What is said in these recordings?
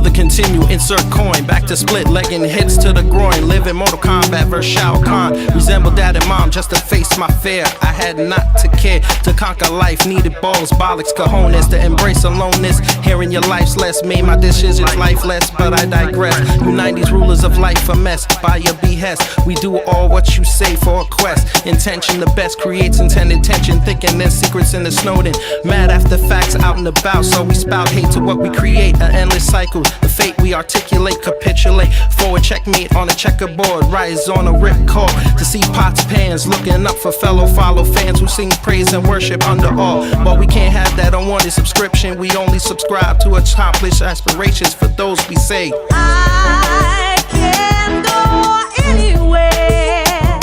the continue, insert coin, back to split, legging hits to the groin, live in Mortal Kombat versus Shao Kahn, resemble dad and mom just to face my fear. I had not to care, to conquer life, needed balls, bollocks, cojones, to embrace aloneness, hearing your life's less, made my decisions lifeless, but I digress. You 90s rulers of life a mess, by your behest, we do all what you say for a quest, intention the best, creates intended tension, thinking there's secrets in the Snowden, mad after facts out and about, so we spout hate to what we create, an endless cycle, the fate we articulate, capitulate, forward checkmate on a checkerboard, rise on a rip call, to see pots, pans, looking up for fellow follow fans who sing praise and worship under all, but we can't have that unwanted subscription, we only subscribe to accomplish aspirations for those we say. I can go anywhere.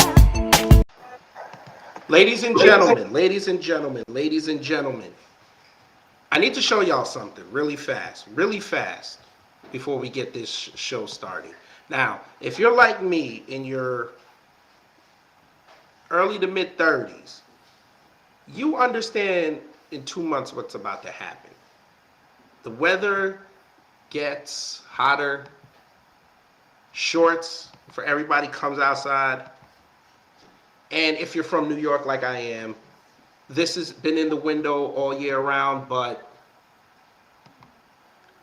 Ladies and gentlemen, ladies and gentlemen, ladies and gentlemen, I need to show y'all something really fast, before we get this show started. Now, if you're like me in your early to mid 30s, you understand in 2 months what's about to happen. The weather gets hotter, shorts for everybody comes outside, and if you're from New York like I am, this has been in the window all year round, but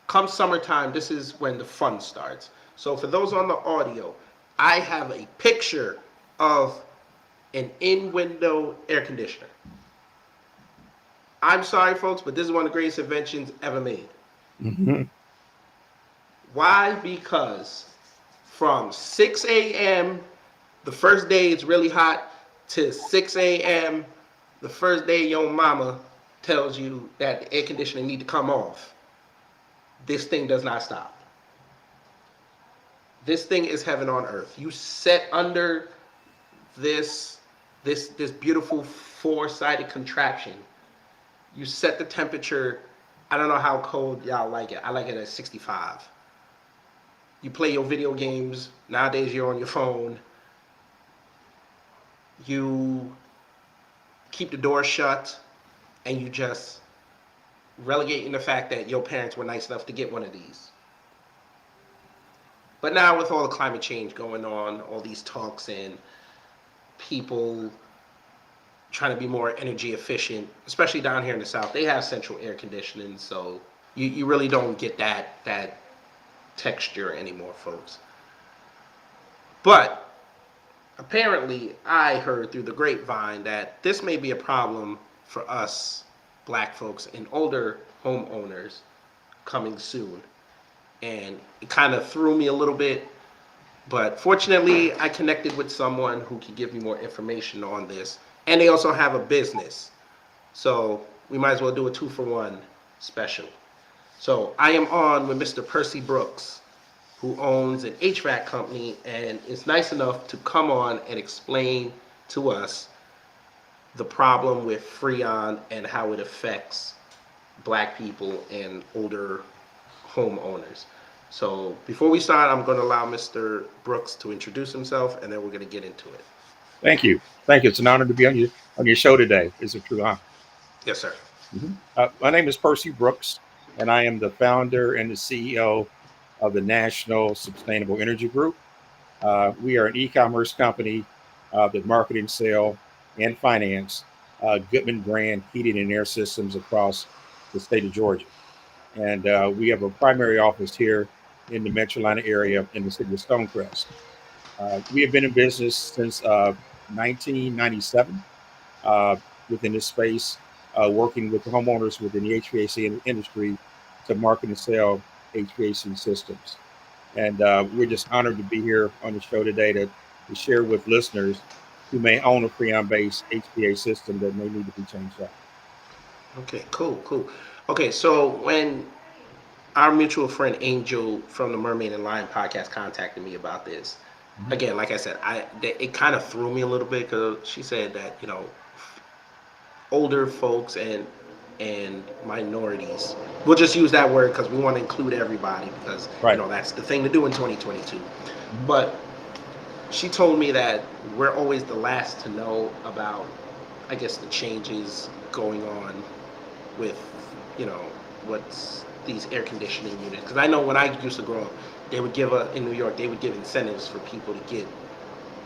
come summertime, this is when the fun starts. So for those on the audio, I have a picture of an in-window air conditioner. I'm sorry, folks, but this is one of the greatest inventions ever made. Mm-hmm. Why? Because from 6 a.m., the first day it's really hot, to 6 a.m., the first day your mama tells you that the air conditioner need to come off, this thing does not stop. This thing is heaven on earth. You set under this beautiful four-sided contraption. You set the temperature. I don't know how cold y'all like it. I like it at 65. You play your video games. Nowadays you're on your phone. You keep the door shut, and you just relegating the fact that your parents were nice enough to get one of these. But now with all the climate change going on, all these talks and people trying to be more energy efficient, especially down here in the South, they have central air conditioning, so you really don't get that texture anymore, folks. But apparently, I heard through the grapevine that this may be a problem for us black folks and older homeowners coming soon. And it kind of threw me a little bit, but fortunately, I connected with someone who could give me more information on this. And they also have a business. So we might as well do a 2-for-1 special. So I am on with Mr. Percy Brooks, who owns an HVAC company and is nice enough to come on and explain to us the problem with Freon and how it affects black people and older homeowners. So before we start, I'm going to allow Mr. Brooks to introduce himself, and then we're going to get into it. Thank you. Thank you. It's an honor to be on your show today. It's a true honor. Yes, sir. Mm-hmm. My name is Percy Brooks, and I am the founder and the CEO of the National Sustainable Energy Group. We are an e-commerce company that market and sell and finance Goodman brand heating and air systems across the state of Georgia. And we have a primary office here in the Metro Atlanta area in the city of Stonecrest. We have been in business since 1997 within this space, working with the homeowners within the HVAC industry to market and sell HVAC systems. And we're just honored to be here on the show today to share with listeners who may own a Freon-based HVAC system that may need to be changed out. Okay, cool. Okay, so when our mutual friend Angel from the Mermaid and Lion podcast contacted me about this, again, like I said, it kind of threw me a little bit because she said that, you know, older folks and minorities, we'll just use that word because we want to include everybody because, you know, that's the thing to do in 2022. But she told me that we're always the last to know about, I guess, the changes going on with, you know, what's these air conditioning units? Because I know when I used to grow up, they would give in New York, they would give incentives for people to get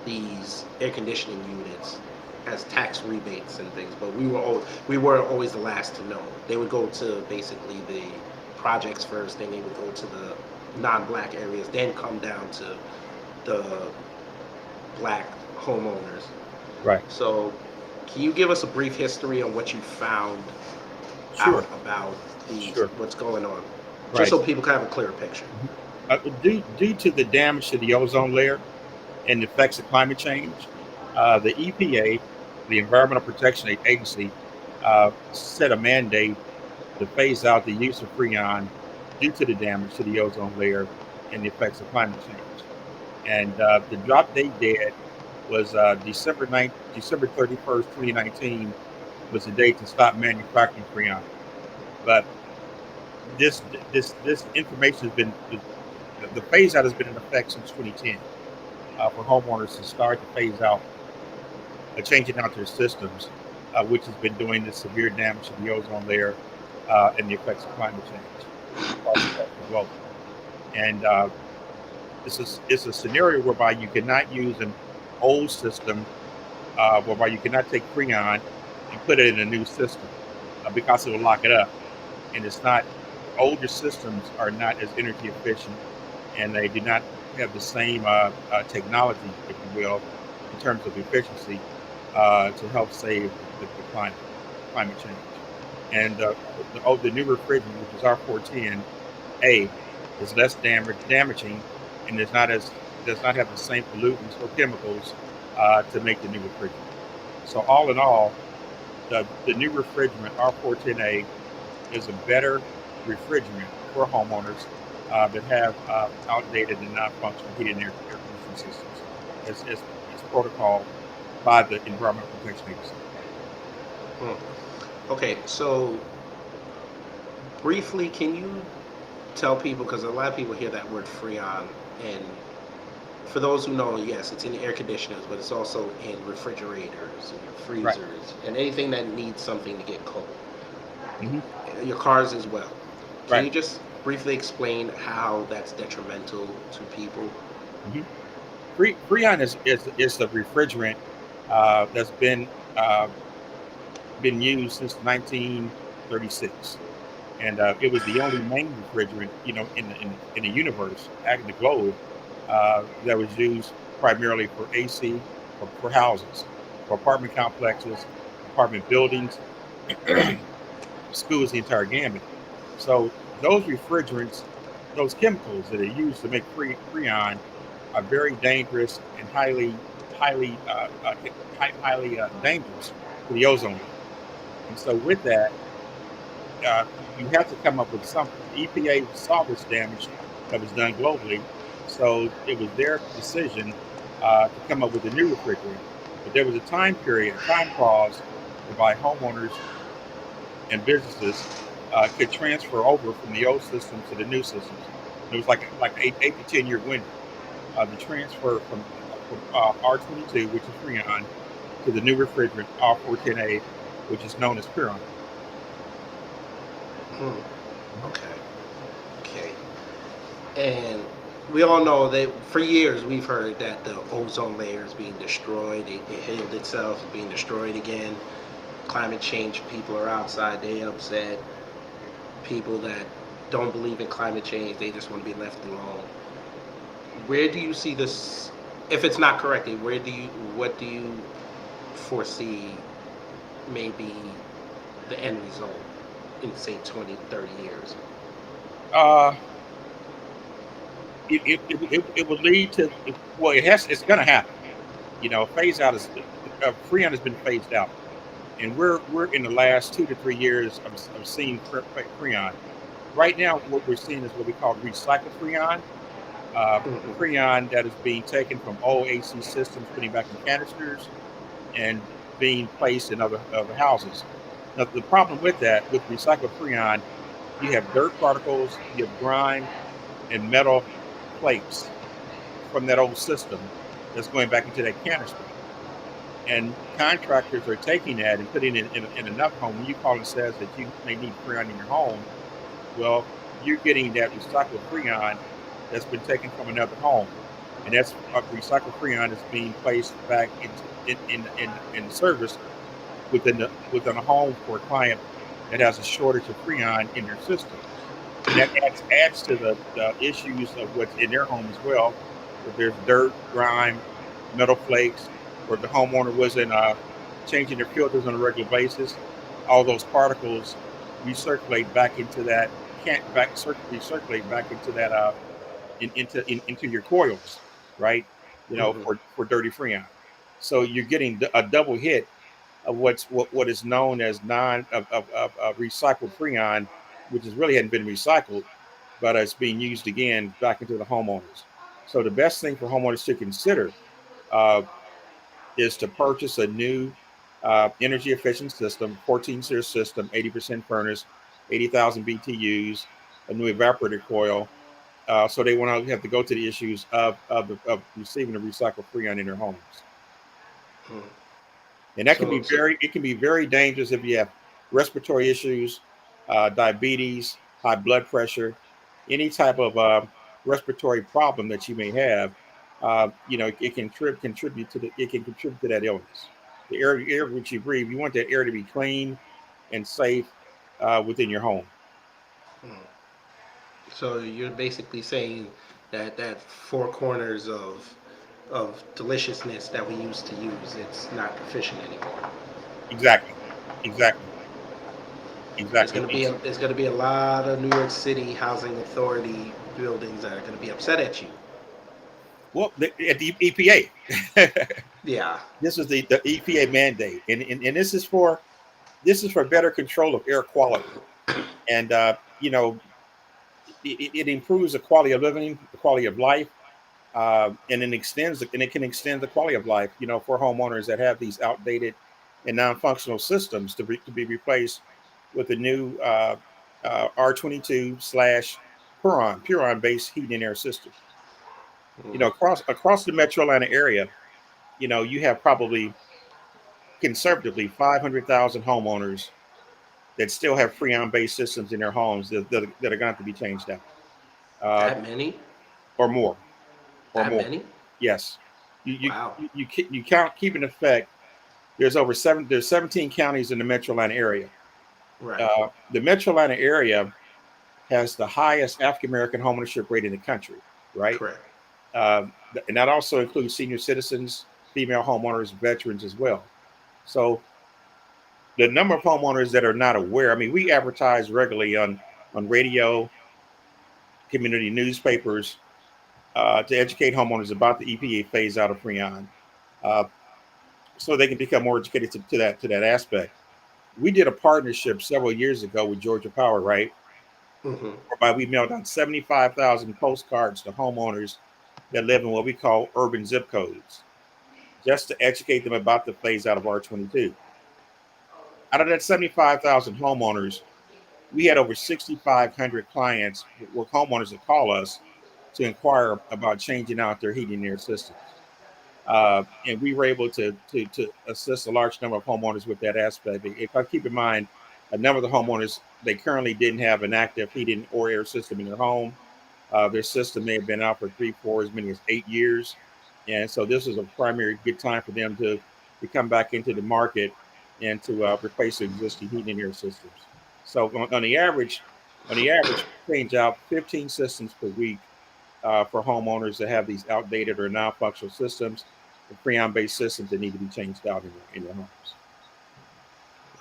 these air conditioning units as tax rebates and things. But we were always the last to know. They would go to basically the projects first, then they would go to the non-black areas, then come down to the black homeowners. Right. So, can you give us a brief history on what you found Sure. out about Sure. what's going on, Right. just so people can have a clearer picture? Due to the damage to the ozone layer and the effects of climate change, the EPA, the Environmental Protection Agency, set a mandate to phase out the use of Freon due to the damage to the ozone layer and the effects of climate change. And the drop date did was December 31st, 2019 was the date to stop manufacturing Freon. But this information has been, the phase out has been in effect since 2010 for homeowners to start to phase out, changing out their systems, which has been doing the severe damage to the ozone layer and the effects of climate change across the globe. And it's a scenario whereby you cannot use an old system, whereby you cannot take Freon and put it in a new system because it will lock it up. And it's not, older systems are not as energy efficient, and they do not have the same technology, if you will, in terms of efficiency to help save the climate change. And the new refrigerant, which is R410A, is less damaging and does not have the same pollutants or chemicals to make the new refrigerant. So all in all, the new refrigerant R410A is a better refrigerant for homeowners that have outdated and non-functional heating and air conditioning systems. It's protocol by the Environmental Protection Agency. Okay, so briefly, can you tell people, because a lot of people hear that word Freon, and for those who know, yes, it's in air conditioners, but it's also in refrigerators and freezers, Right. and anything that needs something to get cold. Mm-hmm. Your cars as well. Can Right. you just briefly explain how that's detrimental to people? Mm-hmm. Freon is the refrigerant that's been used since 1936, and it was the only main refrigerant, in the universe, in the globe, that was used primarily for AC, for houses, for apartment complexes, apartment buildings, schools, the entire gamut. So those refrigerants, those chemicals that are used to make Freon, are very dangerous and highly dangerous to the ozone layer. And so with that, you have to come up with something. The EPA saw this damage that was done globally, so it was their decision to come up with a new refrigerant. But there was a time clause, whereby homeowners and businesses could transfer over from the old systems to the new systems. It was like 8 to 10 year window. The transfer from R22, which is Freon, to the new refrigerant R410A, which is known as Percy. Okay. And we all know that for years we've heard that the ozone layer is being destroyed. It healed itself, it's being destroyed again. Climate change, people are outside, they upset. People that don't believe in climate change, they just want to be left alone. Where do you see this, if it's not corrected, what do you foresee maybe the end result in, say, 20, 30 years? It would lead to, well, it's going to happen. Phase out Freon has been phased out, and we're in the last 2 to 3 years of seeing Freon. Right now, what we're seeing is what we call recycled Freon. Freon that is being taken from old AC systems, putting back in canisters, and being placed in other houses. Now, the problem with that, with recycled Freon, you have dirt particles, you have grime, and metal plates from that old system that's going back into that canister. And contractors are taking that and putting it in enough home. When you call and says that you may need Freon in your home, well, you're getting that recycled Freon that's been taken from another home, and that's recycled Freon is being placed back into in service within a home for a client that has a shortage of Freon in their system, and that adds to the issues of what's in their home as well. If there's dirt, grime, metal flakes, or the homeowner wasn't changing their filters on a regular basis, all those particles recirculate back into that can't back recirculate back into that into your coils, right? Hmm. For dirty Freon. So you're getting a double hit of what is known as non of recycled Freon, which is really hadn't been recycled, but it's being used again back into the homeowners. So the best thing for homeowners to consider uh, is to purchase a new energy efficient system, 14-series system, 80% furnace, 80,000 BTUs, a new evaporator coil. So they won't have to go to the issues of receiving the recycled Freon in their homes. And that can be So it can be very dangerous if you have respiratory issues, diabetes, high blood pressure, any type of respiratory problem that you may have. It can contribute to that illness. The air which you breathe, you want that air to be clean and safe within your home. so you're basically saying that that four corners of deliciousness that we used to use, it's not efficient anymore. Exactly, exactly, exactly. There's gonna be a lot of New York City housing authority buildings that are gonna be upset at you. Well, at the EPA. Yeah. This is the EPA mandate, and this is for better control of air quality, and it improves the quality of living, the quality of life, and it can extend the quality of life, for homeowners that have these outdated and non-functional systems to be replaced with a new R22 slash Puron based heating and air system. Across the Metro Atlanta area, you have probably conservatively 500,000 homeowners that still have Freon-based systems in their homes that are going to have to be changed out, uh, That many? or more, or That more. many? Yes, Wow. you count keep in effect. There's 17 counties in the Metro Atlanta area. Right. The Metro Atlanta area has the highest African American homeownership rate in the country, right? Correct. And that also includes senior citizens, female homeowners, veterans as well. So the number of homeowners that are not aware, I mean, we advertise regularly on radio, community newspapers, to educate homeowners about the EPA phase out of Freon, uh, so they can become more educated to that aspect. We did a partnership several years ago with Georgia Power, right? Hmm. Whereby we mailed out 75,000 postcards to homeowners that live in what we call urban zip codes, just to educate them about the phase out of R22. Out of that 75,000 homeowners, we had over 6,500 clients with homeowners that call us to inquire about changing out their heating and air systems. And we were able to assist a large number of homeowners with that aspect. If I keep in mind, a number of the homeowners, they currently didn't have an active heating or air system in their home. Their system may have been out for 3, 4, as many as 8 years, and so this is a primary good time for them to come back into the market and to replace the existing heating and air systems. So on the average, we change out 15 systems per week for homeowners that have these outdated or non-functional systems, the Freon-based systems that need to be changed out in their homes.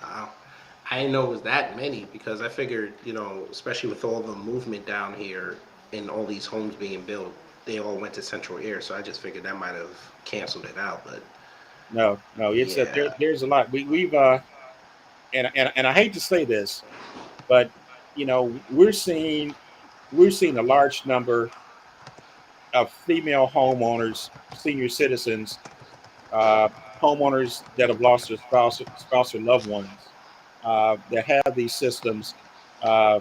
Wow. I didn't know it was that many because I figured, especially with all the movement down here and all these homes being built, they all went to central air. So I just figured that might have canceled it out. But No, no, yeah. there's a lot. We've and I hate to say this, but we're seeing a large number of female homeowners, senior citizens, uh, homeowners that have lost their spouse or loved ones, that have these systems uh,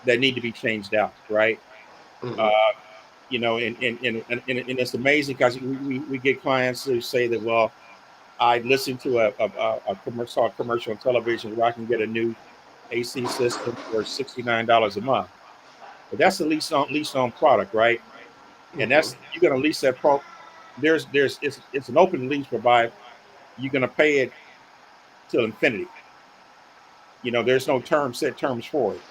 that need to be changed out, right? Hmm. Uh, and it's amazing because we get clients who say that, well, I listened to a commercial on television where I can get a new AC system for $69 a month. but that's a lease on product, right? And Hmm. that's you're going to lease that pro. There's it's an open lease whereby you're going to pay it till infinity. There's no set terms for it.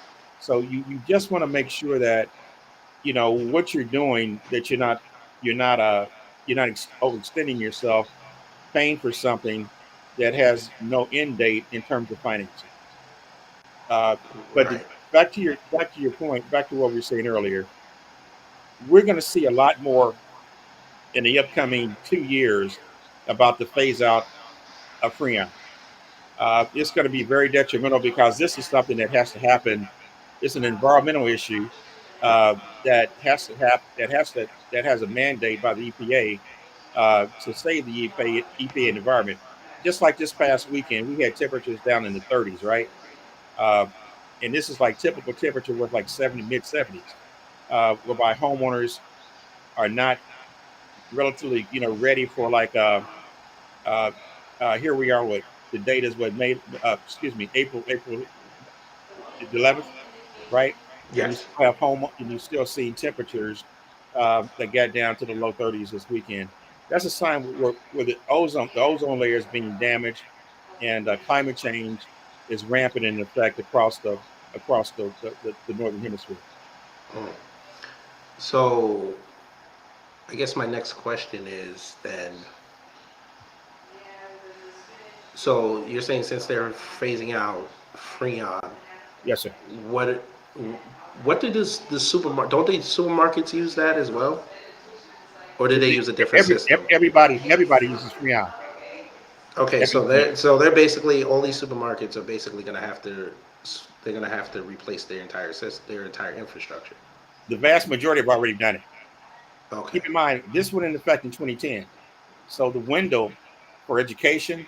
So you just want to make sure that what you're doing, that you're not overextending yourself, paying for something that has no end date in terms of financing. Uh, but Right. back to your point, back to what we were saying earlier, we're going to see a lot more in the upcoming 2 years about the phase out of Freon. It's going to be very detrimental because this is something that has to happen. It's an environmental issue that has to happen. That has a mandate by the EPA to save the EPA environment. Just like this past weekend, we had temperatures down in the 30s, right? Uh, and this is like typical temperature with like 70, mid 70s, whereby homeowners are not relatively, ready for like uh, here we are. What the date is? What made? Excuse me, April 11th, right? And you Yes. still have and you still seeing temperatures that got down to the low 30s this weekend. That's a sign where the ozone layer is being damaged, and climate change is rampant in effect across the northern hemisphere. Mm. So I guess my next question is then. So you're saying since they're phasing out Freon, Yes, sir. what what did the supermarket? Don't they supermarkets use that as well, or did they use a different system? Everybody uses Freon. Okay, so Everybody. they're basically all these supermarkets are basically going to have to they're going to have to replace their entire system, their entire infrastructure. The vast majority have already done it. Okay. Keep in mind, this went into effect in 2010. So the window for education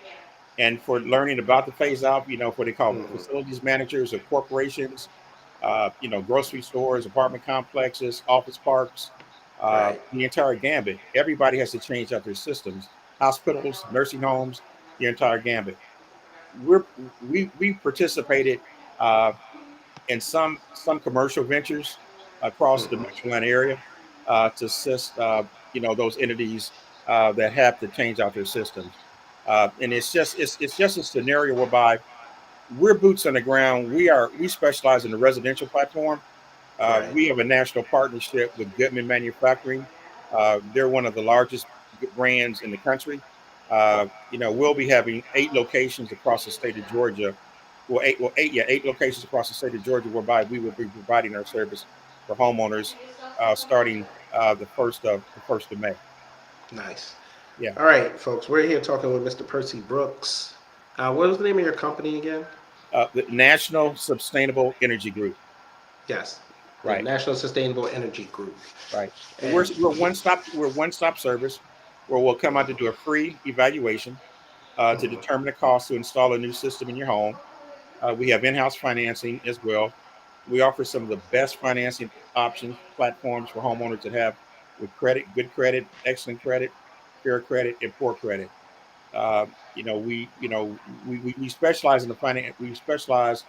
and for learning about the phase out, what they call Hmm. facilities managers or corporations, grocery stores, apartment complexes, office parks, Right. the entire gambit. Everybody has to change out their systems. Hospitals, nursing homes, the entire gambit. We participated uh, in some commercial ventures across the Hmm. metro Atlanta area to assist those entities that have to change out their systems. And it's just a scenario whereby we're boots on the ground. We specialize in the residential platform. Right. We have a national partnership with Goodman Manufacturing. They're one of the largest brands in the country. We'll be having 8 locations across the state of Georgia. Yeah, 8 locations across the state of Georgia, whereby we will be providing our service for homeowners starting the first of May. Nice. Yeah, All right, folks. We're here talking with Mr. Percy Brooks. What was the name of your company again? the National Sustainable Energy Group. Yes, the Right. National Sustainable Energy Group. Right. And we're And we're one stop service where we'll come out to do a free evaluation to mhm, determine the cost to install a new system in your home. We have in-house financing as well. We offer some of the best financing options platforms for homeowners that have with credit, good credit, excellent credit, fair credit, and poor credit. We specialize in the finance. We specialize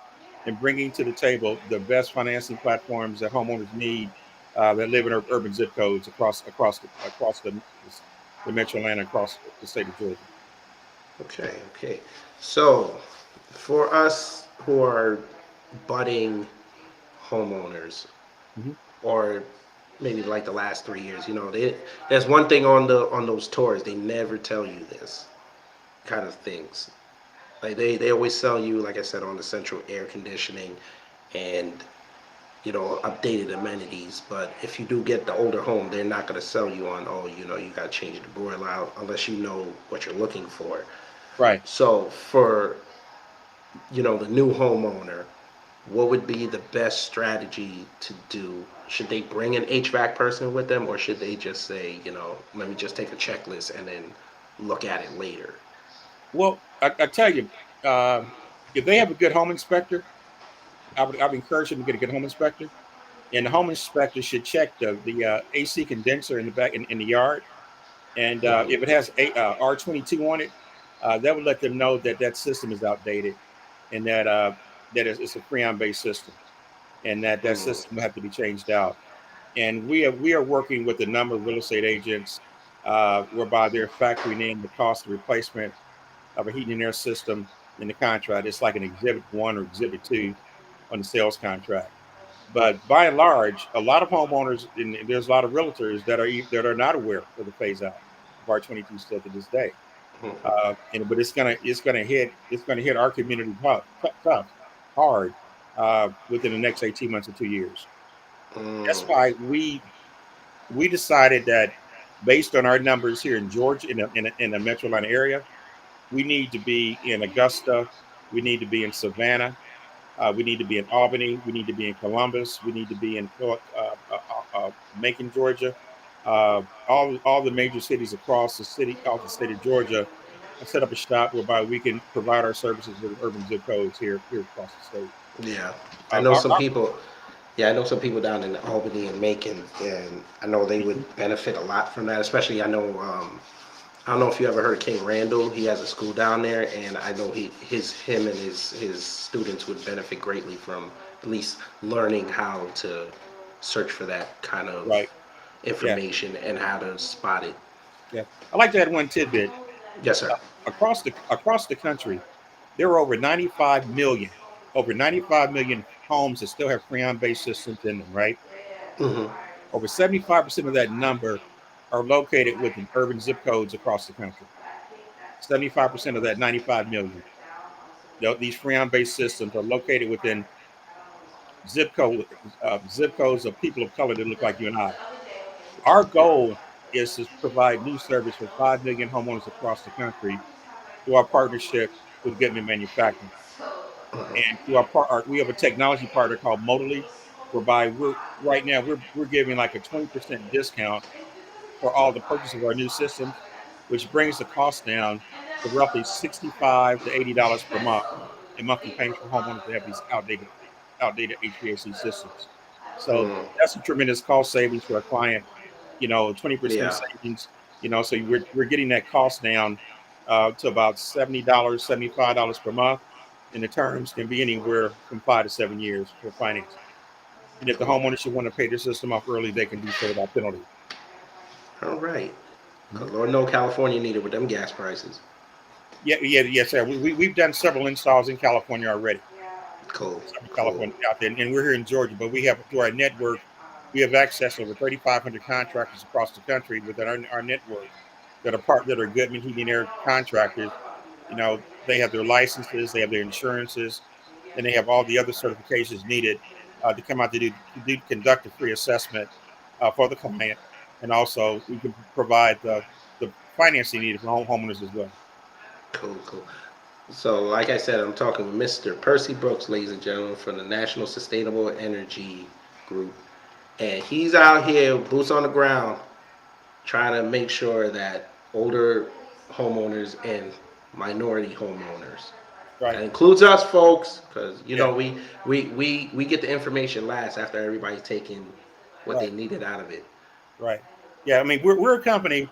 in bringing to the table the best financing platforms that homeowners need that live in urban zip codes across the metro Atlanta, across the state of Georgia. okay, okay. So, for us who are budding homeowners, Mhm. or maybe like the last 3 years, there's one thing on those tours they never tell you this kind of things. Like they always sell you, like I said, on the central air conditioning and updated amenities. But if you do get the older home, they're not going to sell you on, oh, you got to change the boiler out unless you know what you're looking for. Right. So for the new homeowner, what would be the best strategy to do? Should they bring an HVAC person with them, or should they just say, let me just take a checklist and then look at it later? Well, I tell you, uh, if they have a good home inspector, I would encourage them to get a good home inspector. And the home inspector should check the AC condenser in the back in the yard. And Hmm. if it has R22 on it, that would let them know that that system is outdated and that it's a Freon based system. and that Mm. system will have to be changed out. And we are working with a number of real estate agents, whereby they're factoring in the cost of replacement of a heating and air system in the contract. It's like an exhibit one or exhibit two on the sales contract. But by and large, a lot of homeowners and there's a lot of realtors that are not aware of the phase out of R22 still to this day. But it's gonna hit our community tough, hard, within the next 18 months or 2 years. That's Mm. why we decided that, based on our numbers here in Georgia, in the Metro Atlanta area, we need to be in Augusta, we need to be in Savannah, we need to be in Albany, we need to be in Columbus, we need to be in Macon, Georgia, all the major cities across the state of Georgia, and set up a shop whereby we can provide our services with urban zip codes here across the state. Yeah, I know Our, some people. Yeah, I know some people down in Albany and Macon, and I know they would benefit a lot from that. Especially, I know. I don't know if you ever heard of King Randall. He has a school down there, and I know him and his students would benefit greatly from at least learning how to search for that kind of right, yeah, information and how to spot it. yeah. I like to add one tidbit. Yes, sir. Across the country, there are over 95 million homes that still have Freon-based systems in them. Right, Hmm. over 75% of that number are located within urban zip codes across the country. 75% of that 95 million. These Freon-based systems are located within zip code zip codes of people of color that look like you and I. Our goal is to provide new service for 5 million homeowners across the country through our partnership with Goodman Manufacturing. And we have a technology partner called Modally, whereby we're giving like a 20% discount for all the purchase of our new systems, which brings the cost down to roughly $65 to $80 per month in monthly payments for homeowners that have these outdated HVAC systems. So Mm. that's a tremendous cost savings for a client. 20% Yeah. savings. So we're getting that cost down to about $70, $75 per month, and the terms can be anywhere from 5 to 7 years for financing. And if the Cool. homeowner should want to pay their system off early, they can do so without penalty. All right. Mhm. 'Cause Lord know California needed with them gas prices. Yeah, yeah, yes, sir. We've done several installs in California already. Cool. Several Cool. California out there, and we're here in Georgia, but we have through our network, we have access to over 3,500 contractors across the country within our network that are Goodman Heating and Air contractors. They have their licenses, they have their insurances, and they have all the other certifications needed to come out conduct a free assessment for the client, and also we can provide the financing needed for homeowners as well. Cool. Cool. So, like I said, I'm talking with Mr. Percy Brooks, ladies and gentlemen, from the National Sustainable Energy Group. And he's out here, boots on the ground, trying to make sure that older homeowners and minority homeowners, Right? that includes us folks, because Yeah. we get the information last after everybody's taken what they Right. needed out of it. Right. Yeah. I mean, we're a company.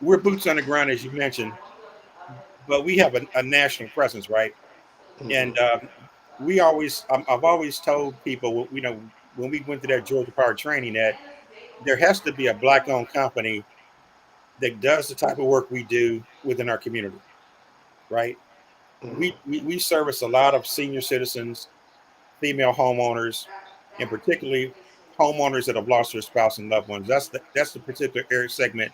We're boots on the ground, as you mentioned, but we have a national presence, right? Hmm. And I've always told people, when we went to that Georgia Power training, that there has to be a black-owned company that does the type of work we do within our community, right? Hmm. We service a lot of senior citizens, female homeowners, and particularly homeowners that have lost their spouse and loved ones. That's the particular area segment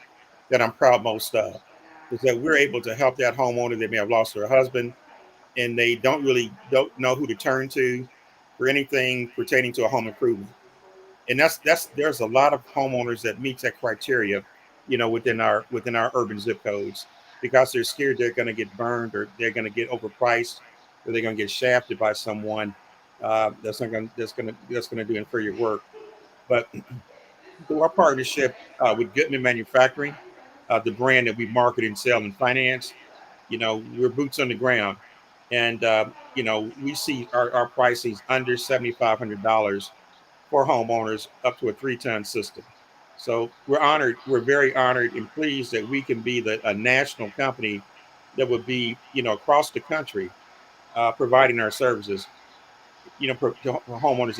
that I'm proud most of, is that we're able to help that homeowner that may have lost their husband and they don't know who to turn to for anything pertaining to a home improvement. And that's there's a lot of homeowners that meet that criteria, within our urban zip codes, because they're scared they're going to get burned, or they're going to get overpriced, or they're going to get shafted by someone that's going to do inferior work. But through our partnership with Goodman Manufacturing, the brand that we market and sell and finance, we're boots on the ground, and we see our pricings under $7,500 for homeowners up to a 3-ton system. So we're honored. We're very honored and pleased that we can be a national company that would be, across the country, providing our services. to homeowners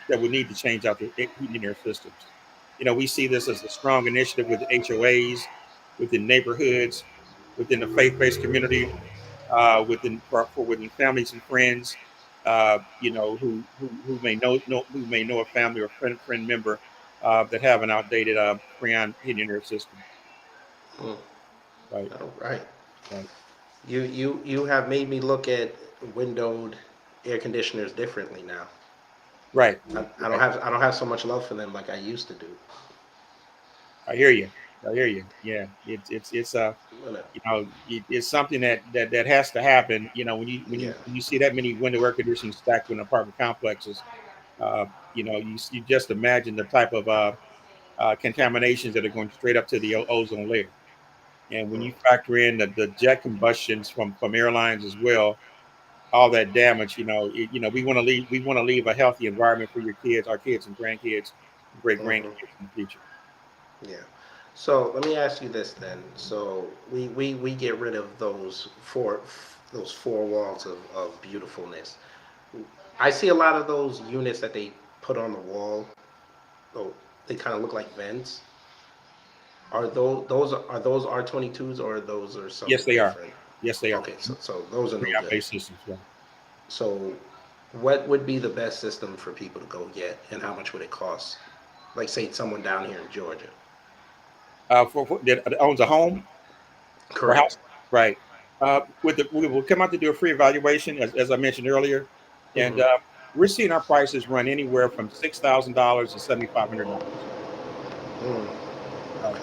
that would need to change out their heating and air systems. We see this as a strong initiative with the HOAs, within neighborhoods, within the faith-based community, within families and friends, who may know a family or friend member that have an outdated Freon heating and air system. Mm. Right, All right. right, You have made me look at windowed air conditioners differently now. right, right. I don't have so much love for them like I used to do. I hear you. I hear you. Yeah, it's But, it's something that has to happen. yeah. When you see that many window air conditioning stacked in apartment complexes, you just imagine the type of contaminations that are going straight up to the ozone layer. And when Mm. you factor in the jet combustions from airlines as well, all that damage, we want to leave a healthy environment for your kids, our kids and grandkids, great Mhm. grandkids in the future. Yeah. So let me ask you this then. So we get rid of those four walls of beautifulness. I see a lot of those units that they put on the wall. Oh, they kind of look like vents. Are those R22s or those are Yes, something they are. different? Yes, they are. Okay, so those are no Freon good. based systems. Right. So what would be the best system for people to go get, and how much would it cost? Like say someone down here in Georgia. For that owns a home or Correct. house, right? We will come out to do a free evaluation, as I mentioned earlier, and Mm-hmm. we're seeing our prices run anywhere from $6,000 to $7,500. Mm. Right, Okay.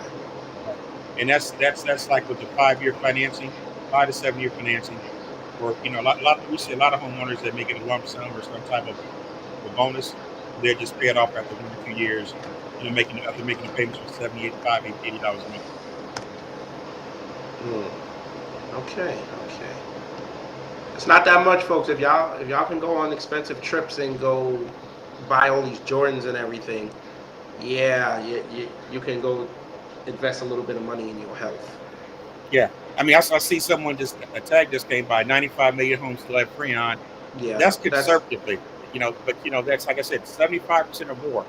right. And that's like with the 5 year financing, 5 to 7 year financing, or we see a lot of homeowners that make it a lump sum or some type of a bonus. They just pay it off after 1 or 2 years. Making the payments for $75, $80 a month. Mm. Okay. Okay. It's not that much, folks. If y'all can go on expensive trips and go buy all these Jordans and everything, yeah, you can go invest a little bit of money in your health. Yeah, I mean, I see someone just a tag just came by. 95 million homes still have Freon. Yeah, That's that's conservatively, but that's like I said, 75% or more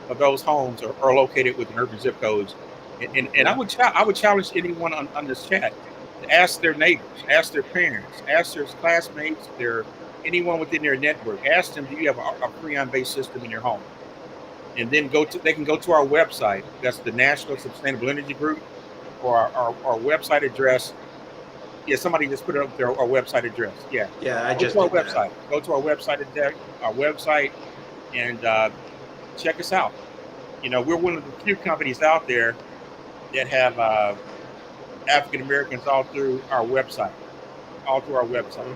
of those homes are located within urban zip codes. And mhm. I would challenge anyone on this chat to ask their neighbors, ask their parents, ask their classmates, their anyone within their network. Ask them, do you have a Freon based system in your home? And then they can go to our website. That's the National Sustainable Energy Group, or our website address. Yeah, somebody just put it up there, our website address. Yeah. Yeah, I Go just to our did that. website. Go to our website, and check us out. We're one of the few companies out there that have African Americans all through our website, Mhm.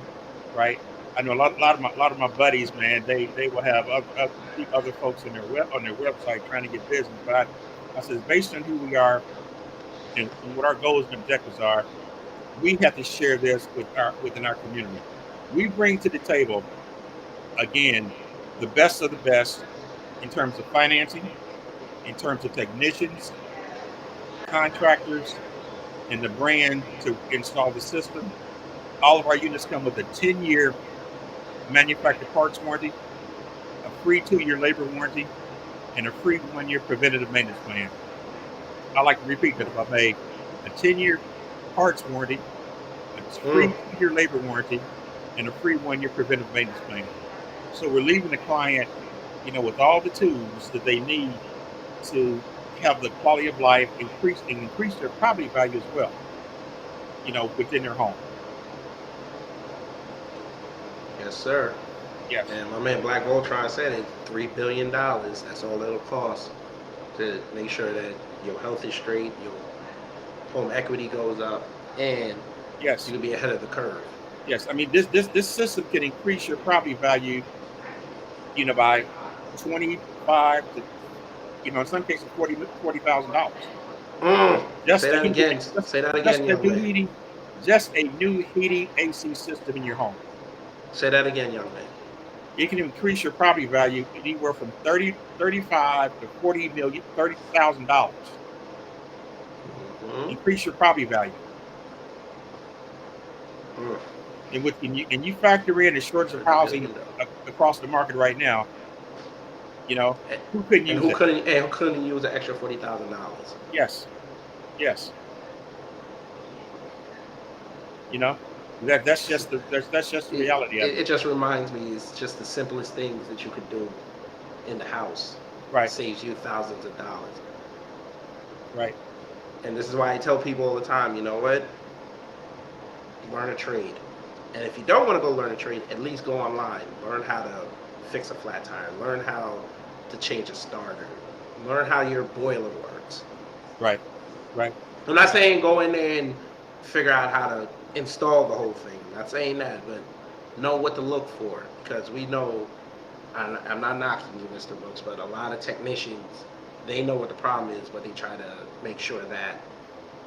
right? I know a lot of my buddies, man. They will have other folks on their website trying to get business, but I says based on who we are and what our goals and objectives are, we have to share this within our community. We bring to the table again the best of the best in terms of financing, in terms of technicians, contractors, and the brand to install the system. All of our units come with a 10-year manufacturer parts warranty, a free 2 year labor warranty, and a free 1 year preventative maintenance plan. I like to repeat that if I may: a 10-year parts warranty, a Mm. free 2 year labor warranty, and a free 1 year preventive maintenance plan. So we're leaving the client, with all the tools that they need to have the quality of life increase their property value as well, within their home. Yes, sir. Yes, And my man Black Voltron said it, $3 billion. That's all it'll cost to make sure that your health is straight, your home equity goes up, and you yes, can be ahead of the curve. yes. I mean, this system can increase your property value, by 25 to, in some cases, $40,000. Mm. Just Say a that heating, again. Say that again, young man. just a new heating AC system in your home. Say that again, young man. It can increase your property value anywhere from 35 to 40 million, $30,000. Mm. Increase your property value. Mm. and you factor in the shortage of Pretty good housing window. across the market right now, you know, And, who couldn't use it? and who couldn't use an extra $40,000? Yes, yes, you know, that's just the It, reality of it. it just reminds me, it's just the simplest things that you could do in the house Right, saves you thousands of dollars. right, And this is why I tell people all the time, you know what? Learn a trade. And if you don't want to go learn a trade, at least go online. Learn how to fix a flat tire. Learn how to change a starter. Learn how your boiler works. right, right, I'm not saying go in there and figure out how to install the whole thing. I'm not saying that, but know what to look for, because we know. I'm not knocking you, Mr. Brooks, but a lot of technicians, they know what the problem is, but they try to make sure that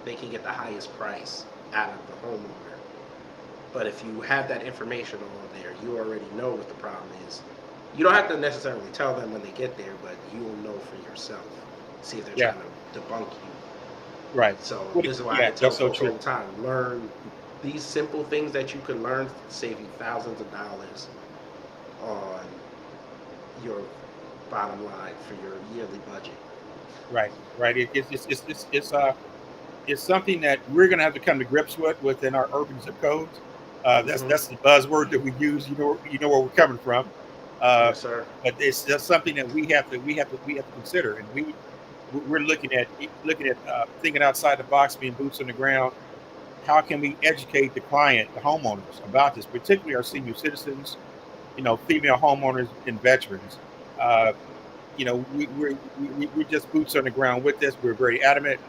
they can get the highest price out of the homeowner. But if you have that information on there, you already know what the problem is. You don't have to necessarily tell them when they get there, but you will know for yourself. See if they're yeah, trying to debunk you. right. So What- this is why I Yeah, tell that's so folks all true. the time: learn these simple things that you can learn save you thousands of dollars on your bottom line for your yearly budget. Right, right. It's something that we're going to have to come to grips with within our urban zip codes. Hmm. That's the buzzword that we use. You know where we're coming from. Uh, Yes, sir. but it's just something that we have to consider, and we're looking at thinking outside the box, being boots on the ground. How can we educate the client, the homeowners, about this, particularly our senior citizens, female homeowners and veterans? Uh, we're just boots on the ground with this. We're very adamant,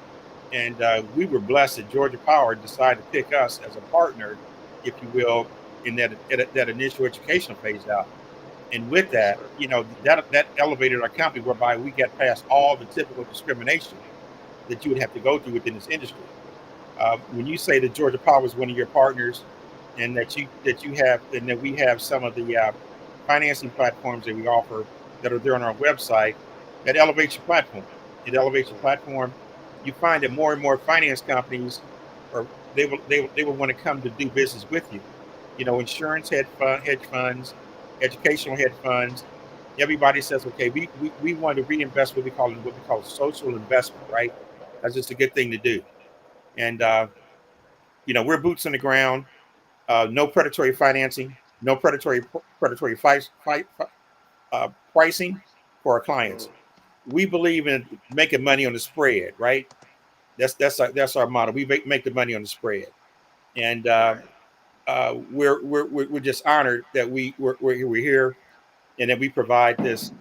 and we were blessed that Georgia Power decided to pick us as a partner, if you will, in that initial educational phase out. And with Yes, that, sir. that elevated our company, whereby we got past all the typical discrimination that you would have to go through within this industry. When you say that Georgia Power is one of your partners, and that we have some of the financing platforms that we offer that are there on our website, that elevates your platform. It elevates your platform. You find that more and more finance companies, or they will want to come to do business with you. Insurance hedge funds, educational hedge funds. Everybody says, okay, we want to reinvest what we call social investment, right? That's just a good thing to do. And we're boots on the ground. No predatory financing. No predatory pricing for our Mm. clients. We believe in making money on the spread, right? That's our model. We make the money on the spread, and Right. we're just honored that we're here, and that we provide this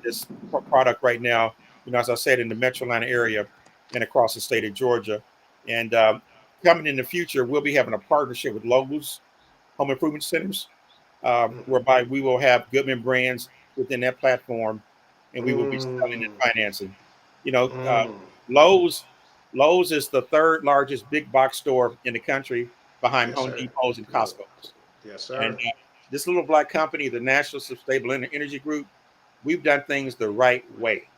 product right now. As I said, in the Metro Atlanta area and across the state of Georgia, and coming in the future, we'll be having a partnership with Lowe's Home Improvement Centers, whereby we will have Goodman brands within that platform, and we will be selling and Mm. financing. You know, uh, Mm. Lowe's Lowe's is the third largest big box store in the country, behind Yes, Home sir. Depots and Mm. Costco's. Yes, And sir. this little black company, the National Sustainable Energy Group, we've done things the right way.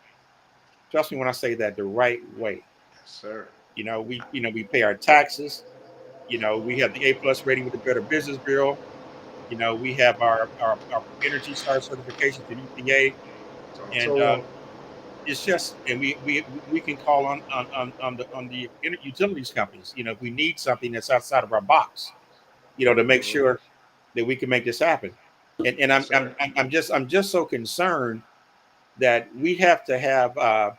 Trust me when I say that, the right way. Yes, sir. We pay our taxes. We have the A+ rating with the Better Business Bureau. We have our Energy Star certification to EPA, So I and told it's just, and we can call on the utilities companies. If we need something that's outside of our box, to make him. sure that we can make this happen. And Yes, sir. I'm just so concerned that we have to have a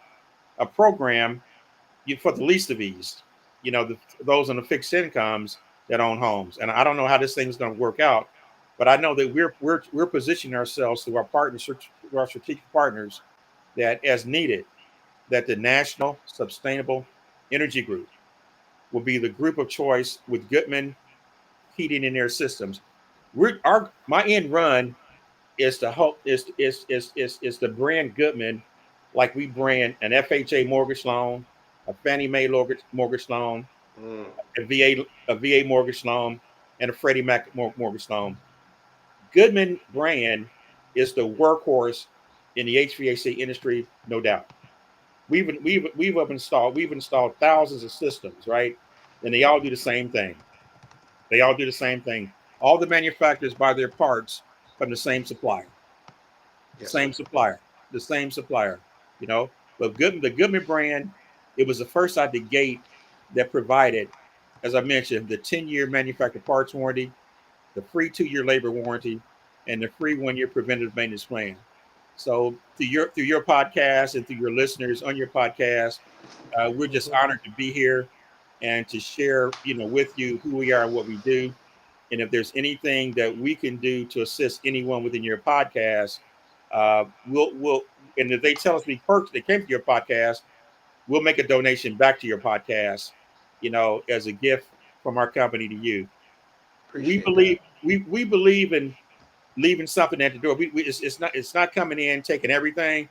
program for the least of these, those on the fixed incomes that own homes. And I don't know how this thing's going to work out, but I know that we're positioning ourselves through our partners, through our strategic partners, that as needed, that the National Sustainable Energy Group will be the group of choice with Goodman Heating in their systems. My end run is to help is to brand Goodman like we brand an FHA mortgage loan, a Fannie Mae mortgage loan, Mm. a VA mortgage loan, and a Freddie Mac mortgage loan. Goodman brand is the workhorse in the HVAC industry, no doubt. We've installed thousands of systems, right? And they all do the same thing. They all do the same thing. All the manufacturers buy their parts from the same supplier, Yes, sir. same supplier, the same supplier. You know, but the Goodman brand, it was the first out the gate that provided, as I mentioned, the 10-year manufacturer parts warranty, the free 2-year labor warranty, and the free 1-year preventative maintenance plan. So through your podcast and through your listeners on your podcast, we're just honored to be here and to share, with you who we are and what we do. And if there's anything that we can do to assist anyone within your podcast, we'll and if they tell us we perks they came to your podcast, we'll make a donation back to your podcast, as a gift from our company to you. We Appreciate that. believe we believe in leaving something at the door. It's not coming in taking everything,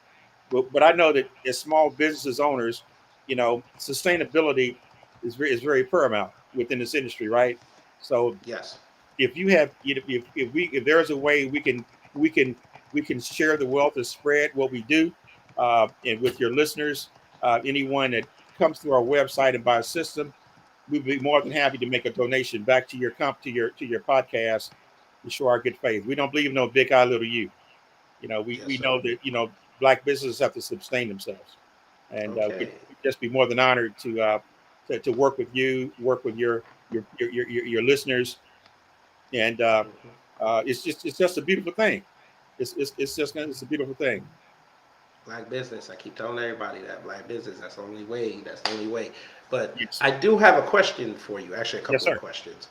but I know that as small businesses owners, sustainability is very paramount within this industry, right? So Yes. if you have if there's a way we can we can share the wealth and spread what we do, and with your listeners, anyone that comes through our website and buys a system, we'd be more than happy to make a donation back to your to your podcast to show our good faith. We don't believe in no big eye little you. Yes, We sir. know that black businesses have to sustain themselves, and we'd Okay. just be more than honored to work with you, work with your listeners, and it's just a beautiful thing. It's a beautiful thing. Black business. I keep telling everybody that black business. That's the only way. That's the only way. But Yes, I do have a question for you. Actually, a yes, couple of sir. questions.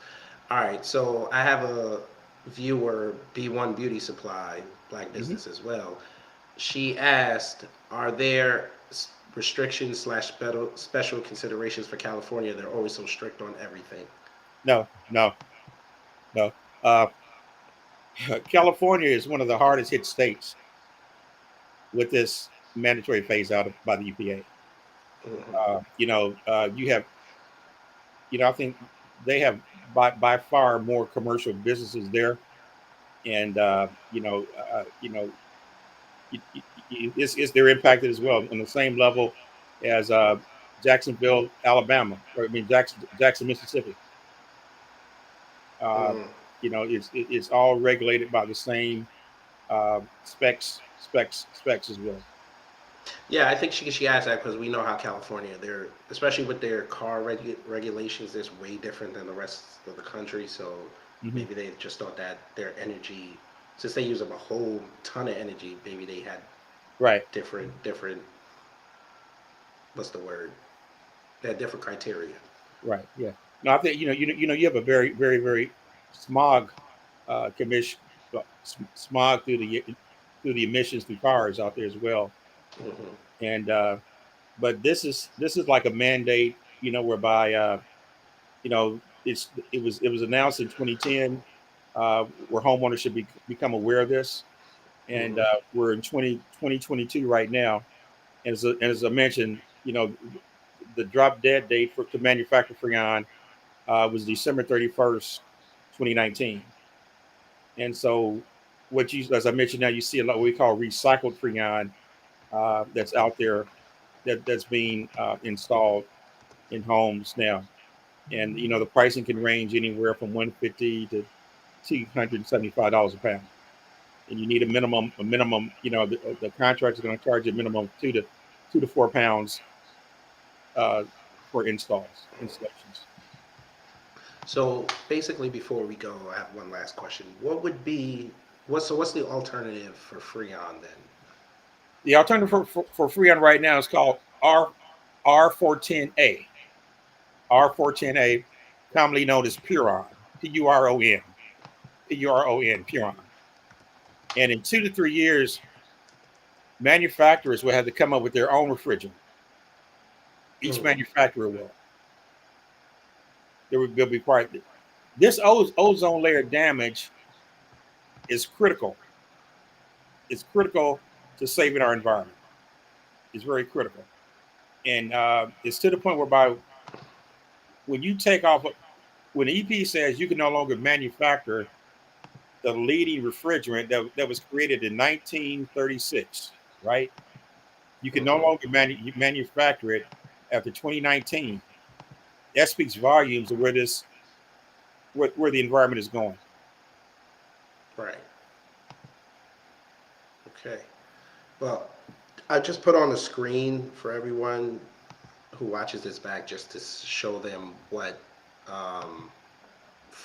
All right. So I have a viewer, B1 Beauty Supply, black Hmm. business as well. She asked, "Are there restrictions slash special considerations for California? They're always so strict on everything." No, no, no. Uh, California is one of the hardest hit states with this mandatory phase out by the EPA. Hmm. You have, I think they have by far more commercial businesses there, and they're impacted as well on the same level as Jacksonville, Alabama, or I mean Jackson, Mississippi. Uh, Mm. it's all regulated by the same specs as well. Yeah, I think she asked that because we know how California, they're especially with their car regulations, is way different than the rest of the country. So Hmm. maybe they just thought that their energy, since they use up a whole ton of energy, maybe they had Right, different. What's the word? They had different criteria. right, yeah. No, I think you have a very, very, very smog commission, smog through the emissions through cars out there as well. Hmm. And but this is like a mandate, whereby it was announced in 2010, where homeowners should become aware of this, and Hmm. we're in 2022 right now. And as I mentioned, the drop dead date to manufacture Freon was December 31st, 2019. And so, as I mentioned, now you see a lot what we call recycled Freon that's out there that's being installed in homes now. And the pricing can range anywhere from 150 to $275 a pound. And you need a minimum. The contract is going to charge you a minimum of 2 to 4 pounds uh, for installations. So basically, before we go, I have one last question. What would be what's the alternative for Freon then? The alternative for Freon right now is called R410A. R410A, commonly known as Puron, Puron. And in 2 to 3 years, manufacturers will have to come up with their own refrigerant. Each Mm. manufacturer will. They'll be required. This ozone layer damage is critical. It's critical to saving our environment. It's very critical. And it's to the point whereby when you take off, when the EP says you can no longer manufacture the leading refrigerant that was created in 1936, right? You can no Hmm. longer manufacture it after 2019. That speaks volumes of where the environment is going. Right. Okay. Well, I just put on the screen for everyone who watches this back just to show them what um,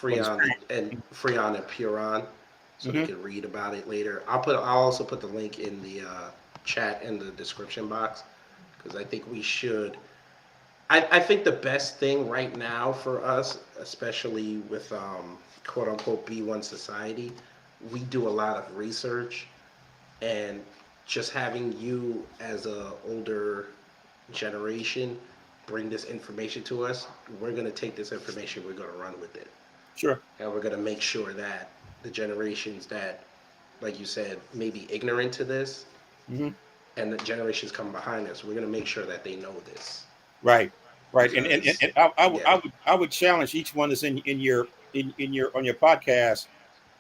What is Freon and Puron, so they mm-hmm. can read about it later. I'll also put the link in the chat in the description box because I think we should. I think the best thing right now for us, especially with quote unquote B1 society, we do a lot of research, and just having you as a older generation bring this information to us, we're going to take this information, we're going to run with it, Sure. and we're going to make sure that the generations that, like you said, may be ignorant to this, Mm-hmm. and the generations coming behind us, we're going to make sure that they know this. Right. Right. Because And I, would- yeah. I would challenge each one that's in your on your podcast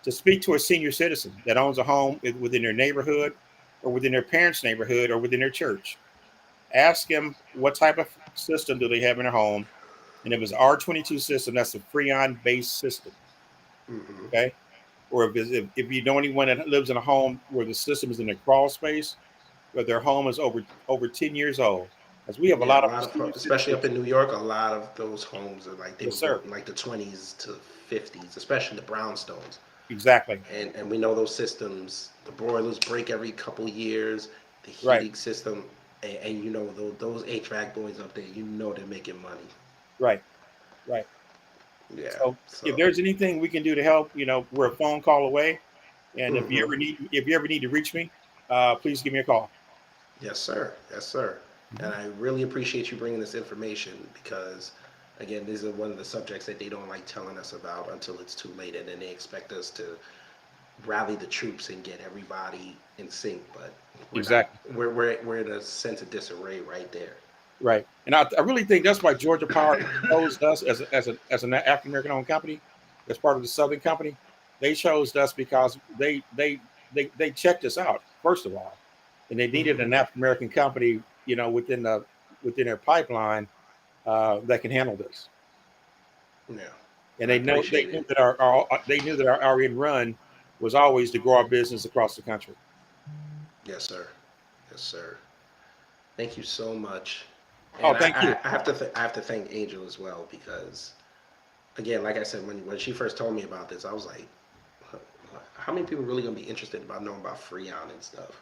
to speak to a senior citizen that owns a home within their neighborhood or within their parents' neighborhood or within their church. Ask them what type of system do they have in their home. And if it's R22 system, that's a Freon based system. Hmm. Okay. Or if you know anyone that lives in a home where the system is in a crawl space, where their home is over 10 years old. As we have a Yeah, a lot of lot of, senior especially up citizens. in New York, a lot of those homes are like they Yes, were sir. built in like the 20s to 50s, especially the brownstones. Exactly. And we know those systems, the boilers break every couple years, the Right. heating system, and you know those HVAC boys up there, you know they're making money. Right. Right. Yeah. So if So there's anything we can do to help, we're a phone call away. And mhm. if you ever need to reach me, please give me a call. Yes, sir. Yes, sir. Mhm. And I really appreciate you bringing this information because, again, these are one of the subjects that they don't like telling us about until it's too late, and then they expect us to rally the troops and get everybody in sync. But we're not. Exactly. We're in a sense of disarray right there. Right. And I really think that's why Georgia Power chose us as an African American owned company, as part of the Southern Company. They chose us because they checked us out first of all, and they needed Hmm. an African American company, within their pipeline that can handle this. Yeah, And I they appreciate knew it. that our end run was always to grow our business across the country. Yes, sir. Yes, sir. Thank you so much. Oh, And thank you. I have to thank Angel as well because, again, like I said, when she first told me about this, I was like, how many people are really gonna be interested about knowing about Freon and stuff?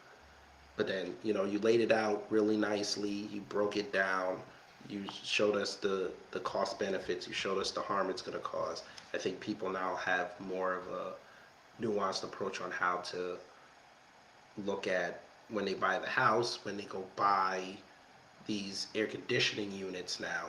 But then, you laid it out really nicely. You broke it down. You showed us the cost benefits. You showed us the harm it's going to cause. I think people now have more of a nuanced approach on how to look at when they buy the house, when they go buy these air conditioning units now.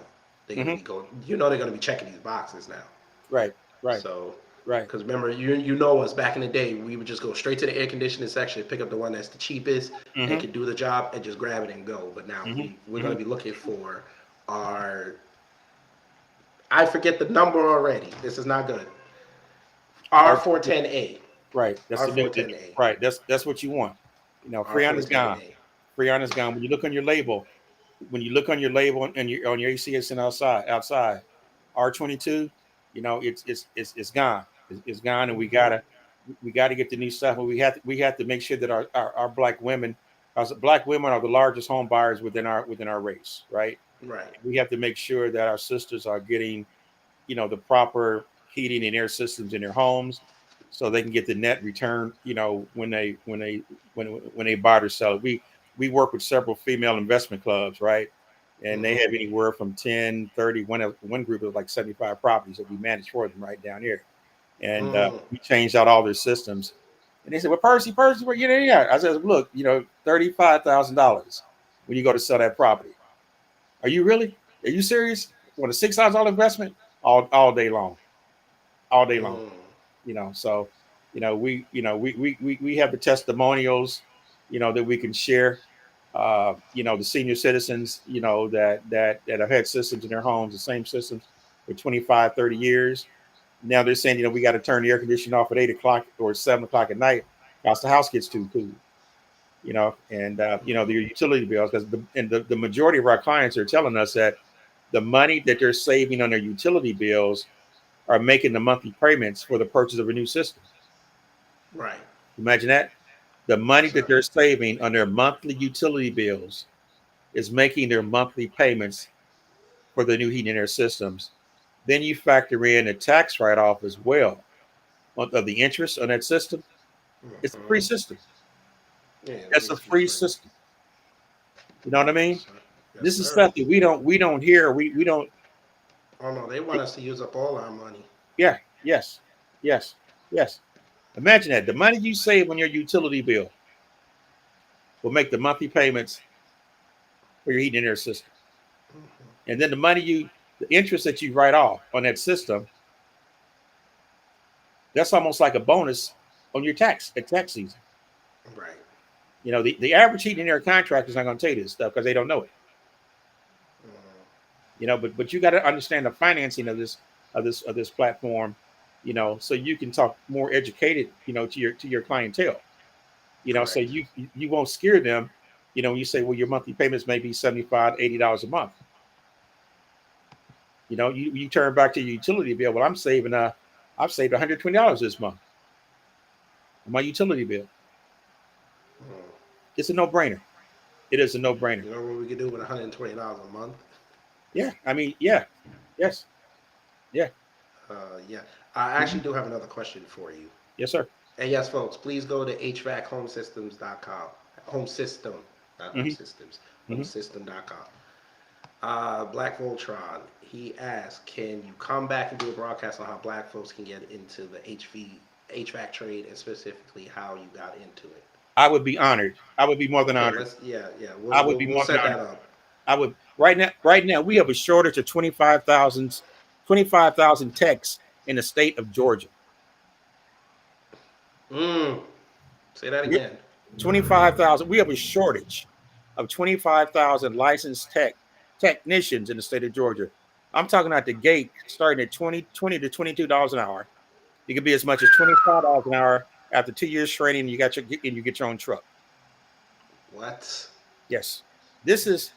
They're going to Hmm. be they're going to be checking these boxes now. Right. Right. So, Right. because remember, you know us back in the day, we would just go straight to the air conditioning section, pick up the one that's the cheapest and Hmm. can do the job and just grab it and go. But now Hmm. we're Hmm. going to be looking for our, I forget the number already. This is not good. Our R410A. Right. That's the new. R410A. Right. That's what you want. Freon is gone. R410A. Freon is gone. When you look on your label, and you on your ACS and outside, R22, it's gone. It's gone, and we gotta get the new stuff. And we have to make sure that our black women, because black women are the largest home buyers within our race, right? Right. We have to make sure that our sisters are getting the proper heating and air systems in their homes so they can get the net return when they buy or sell it. We work with several female investment clubs, right? And they Hmm. have anywhere from 10 30 one group of like 75 properties that we manage for them right down here. And Mm. we changed out all their systems. And they said, well, Percy, well, yeah. I said, look, $35,000 when you go to sell that property. Are you really? Are you serious? Want a $6,000 investment? All day long, all day long. Mm. So we have the testimonials, that we can share. The senior citizens, that have had systems in their homes, the same systems for 25, 30 years. Now they're saying, we got to turn the air conditioning off at 8 o'clock or 7 o'clock at night because the house gets too cool. And the utility bills, because the majority of our clients are telling us that the money that they're saving on their utility bills are making the monthly payments for the purchase of a new system. Right. Imagine that. The money that So, they're saving on their monthly utility bills is making their monthly payments for the new heating and air systems. Then you factor in a tax write-off as well of the interest on that system. It's a free mhm. system. Yeah, it's It's a basically free free. system. You know what I mean? Yes, sir. Yes, This is sir. stuff that we don't hear. We don't. Oh no, they want us to use up all our money. Yeah. Yes. Yes. Yes. Imagine that the money you save on your utility bill will make the monthly payments for your heating and air system, Hmm. and then the interest that you write off on that system, that's almost like a bonus on your tax season. Right. You know, the average heating and air contractor is not going to tell you this stuff because they don't know it. Mhm. You know, but you got to understand the financing of this platform, you know, so you can talk more educated, you know, to your clientele. You know, so Correct. you won't scare them. You know, when you say, well, your monthly payments may be $75, $80 a month. You know, you turn back to your utility bill. Well, I've saved $120 this month on my utility bill. Mm. It's a no brainer. It is a no brainer. You know what we could do with $120 a month? Yeah, I mean, yeah, yes, yeah, Yeah. I actually mhm, do have another question for you. yes, sir. And yes, folks, please go to HVACHomesystems.com. Home System, not Home Hmm. Systems. Hmm. HomeSystem.com. Black Voltron, he asked, can you come back and do a broadcast on how black folks can get into the HVAC trade and specifically how you got into it? I would be honored. I would be more than Okay, honored. let's, yeah, yeah, I would be we'll more than set honored. that up. I would right now we have a shortage of 25,000 techs in the state of Georgia. Mm, say that We again. 25,000. We have a shortage of 25,000 licensed technicians in the state of Georgia. I'm talking at the gate starting at 20 to $22 an hour. It could be as much as $25 an hour after 2 years training. You get your own truck. What? Yes, this is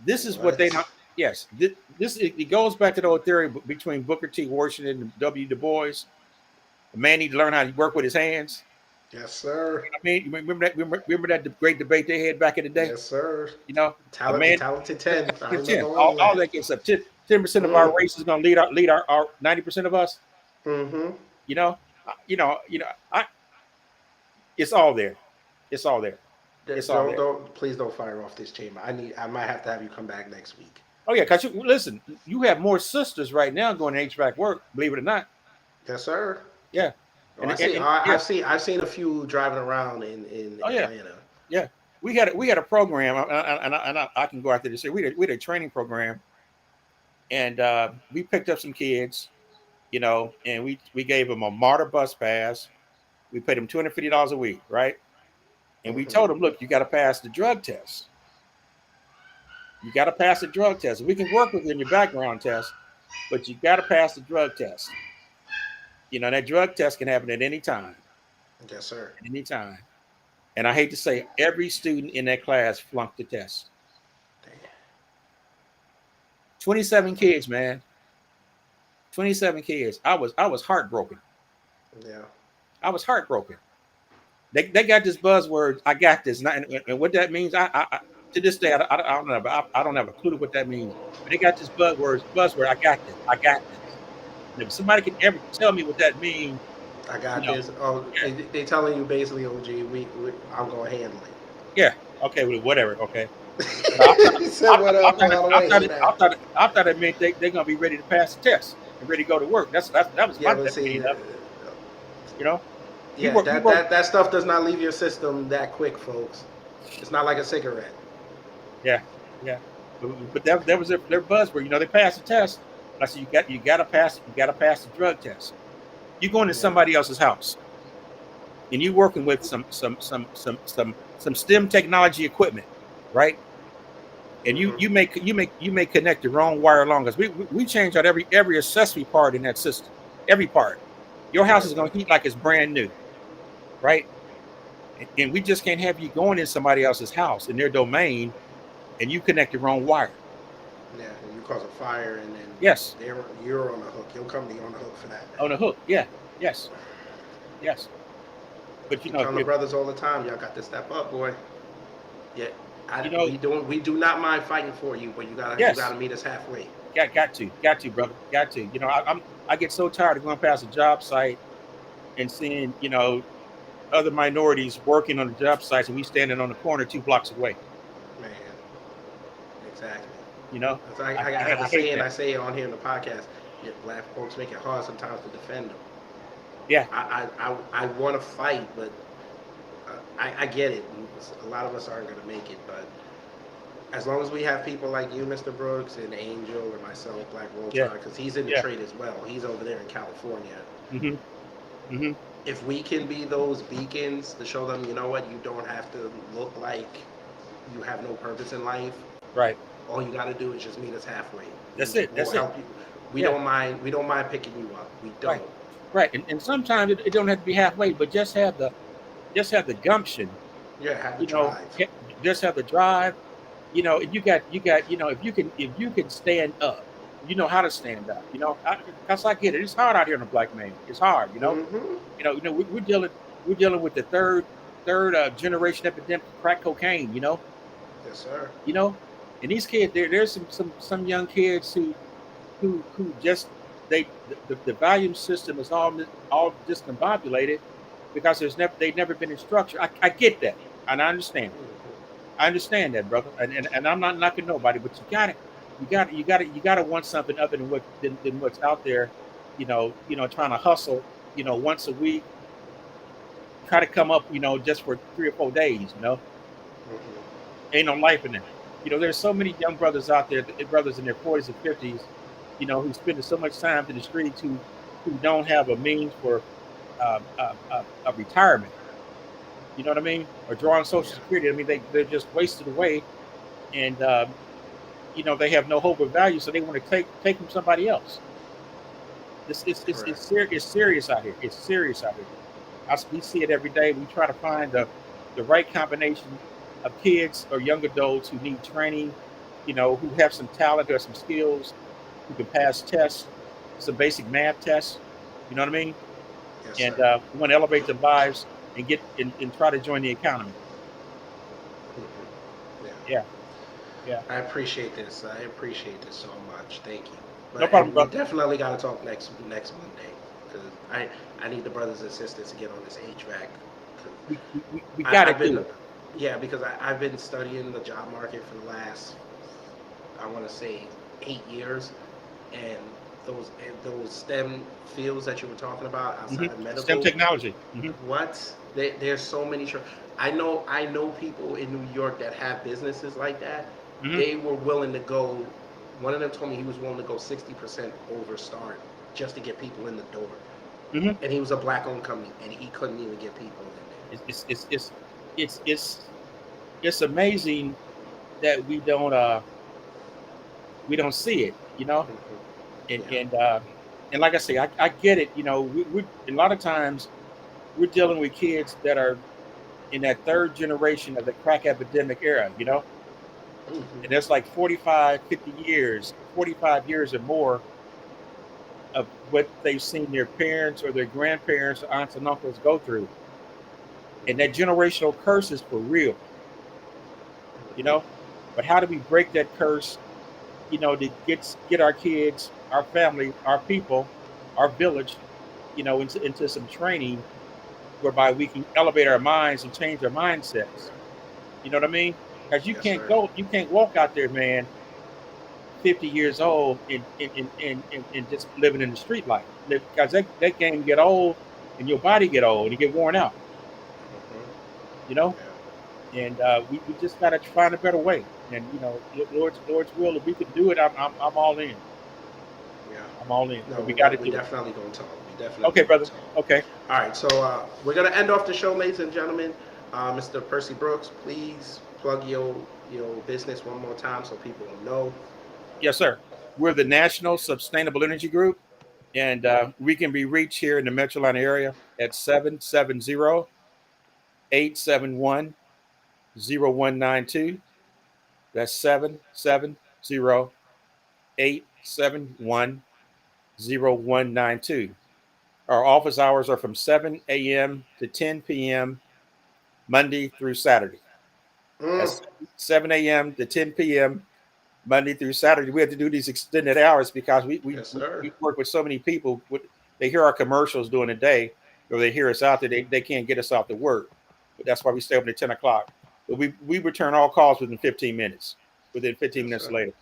this is what they What? don't. Yes, it goes back to the old theory between Booker T. Washington and W. Du Bois. A man needs to learn how to work with his hands. Yes, sir. I mean, you remember that great debate they had back in the day. Yes, sir. You know, a Talent, the man talented 10. I 10, remember all of all that. that good stuff. 10% of our Mm, race is going to lead our 90% of us. mm-hmm. You know, I it's all there. It's all there. It's all there. Please don't fire off this chamber. I might have to have you come back next week. Oh yeah, because listen, you have more sisters right now going to HVAC work. Believe it or not. Yes, sir. Yeah, Oh, I see. and yeah. I've seen a few driving around in Oh yeah. Atlanta. Yeah, we had a program, and I can go after this. We had a training program, and we picked up some kids, you know, and we gave them a MARTA bus pass. We paid them $250 a week, right? And we Mm-hmm. told them, look, you got to pass the drug test. You got to pass the drug test. We can work with you in your background test, but you got to pass the drug test. You know, that drug test can happen at any time, Yes, sir. at any time. And I hate to say, every student in that class flunked the test. Damn. 27 kids, man. 27 kids. I was heartbroken. Yeah. I was heartbroken. They got this buzzword. I got this, and what that means, I to this day I don't know. I don't have a clue what that means. But they got this buzzword. I got this. I got this. And if somebody can ever tell me what that means, I you got know, this. Oh, yeah, they telling you basically, OG, I'm gonna handle yeah, okay, well, whatever, okay. But it. He said, "What up? I don't want to hear that." I thought it meant they're gonna be ready to pass the test and ready to go to work. That was Yeah, my but see, definition of it. You know, yeah, you that, work. that that stuff does not leave your system that quick, folks. It's not like a cigarette. Yeah, yeah. But that was their buzzword. You know, they passed the test. I said, you gotta pass the drug test. You go into Yeah. somebody else's house and you working with some STEM technology equipment, right? And Hmm. you may connect the wrong wire along because we change out every accessory part in that system, every part. Your house Right. is gonna heat like it's brand new, right? And we just can't have you going in somebody else's house in their domain and you connect the wrong wire. Yeah, and you cause a fire, and then Yes, you're on the hook. Your company on the hook for that. on the hook. Yeah, yes, yes. But Keep telling the brothers all the time, y'all got to step up, boy. Yeah, we do not mind fighting for you, but you yes, gotta meet us halfway. got to, brother, got to. I get so tired of going past a job site and seeing other minorities working on the job sites, and we standing on the corner 2 blocks away. Man, exactly. You know, I have I a hate saying. that. I say it on here in the podcast. Yeah, black folks make it hard sometimes to defend them. Yeah, I want to fight, but I get it. A lot of us aren't going to make it, but as long as we have people like you, Mr. Brooks, and Angel, and myself, Black yeah, Voltron, because he's in the yeah. trade as well. He's over there in California. Mm-hmm. Mm-hmm. If we can be those beacons to show them, you know what, you don't have to look like you have no purpose in life. Right. All you got to do is just meet us halfway. That's it. We'll That's it. help you. We Yeah. don't mind. We don't mind picking you up. We don't. Right. Right. And sometimes it don't have to be halfway, but just have the gumption. Yeah, have the drive. Just have the drive. If you can stand up, you know how to stand up. Because I get it. It's hard out here in the black man. It's hard. Mm-hmm. We're dealing with the third generation epidemic of crack cocaine. Yes, sir. And these kids, there's some young kids who just the volume system is all discombobulated because they've never been in structure. I get that, and I understand it. I understand that, brother, and I'm not knocking nobody, but you gotta want something other than what's out there, trying to hustle, once a week, try to come up, just for 3 or 4 days, Mm-hmm. ain't no life in that. There's so many young brothers out there, brothers in their 40s and 50s, who spend so much time in the streets who don't have a means for a retirement. You know what I mean? Or drawing Social Security. I mean, they're just wasted away, and they have no hope or value, so they want to take from somebody else. It's serious out here. It's serious out here. We see it every day. We try to find the right combination of kids or young adults who need training, who have some talent or some skills, who can pass tests, some basic math tests. You know what I mean? Yes, And sir. we want to elevate their lives and get and try to join the economy. Mm-hmm. Yeah. I appreciate this. I appreciate this so much. Thank you. No problem, we brother. definitely got to talk next Monday, because I need the brothers and sisters to get on this HVAC. We got to do it. it. Yeah, because I've been studying the job market for the last, I want to say, 8 years, and those STEM fields that you were talking about outside of medical, STEM technology. what? There's so many. I know people in New York that have businesses like that. They were willing to go. One of them told me he was willing to go 60% over start just to get people in the door. And he was a black-owned company, and he couldn't even get people in there. It's amazing that we don't see it. And like I say, I get it. We a lot of times we're dealing with kids that are in that third generation of the crack epidemic era, and that's like 45 years or more of what they've seen their parents or their grandparents or aunts and uncles go through. And that generational curse is for real, but how do we break that curse, to get our kids, our family, our people, our village, into some training whereby we can elevate our minds and change our mindsets. You know what I mean? Because you can't walk out there, man, 50 years old and just living in the street life. Because that game get old and your body get old and you get worn out. And we just gotta find a better way. And Lord's will, if we can do it, I'm all in. Yeah, I'm all in. no, But we gotta do definitely gonna talk. We definitely Okay, brother. Talk. Okay. All right, so we're gonna end off the show, ladies and gentlemen. Mr. Percy Brooks, please plug your business one more time so people will know. Yes, sir. We're the National Sustainable Energy Group, and we can be reached here in the Metro Atlanta area at 770-871-0192. That's 770-871-0192. Our office hours are from 7 a.m. to 10 p.m. Monday through Saturday. Mm. That's 7 a.m. to 10 p.m. Monday through Saturday. We have to do these extended hours because Yes, sir. we work with so many people. They hear our commercials during the day, or they hear us out there. They can't get us off to work. But that's why we stay open at 10 o'clock. But we return all calls within 15 minutes, within 15 Yes, minutes sir. later.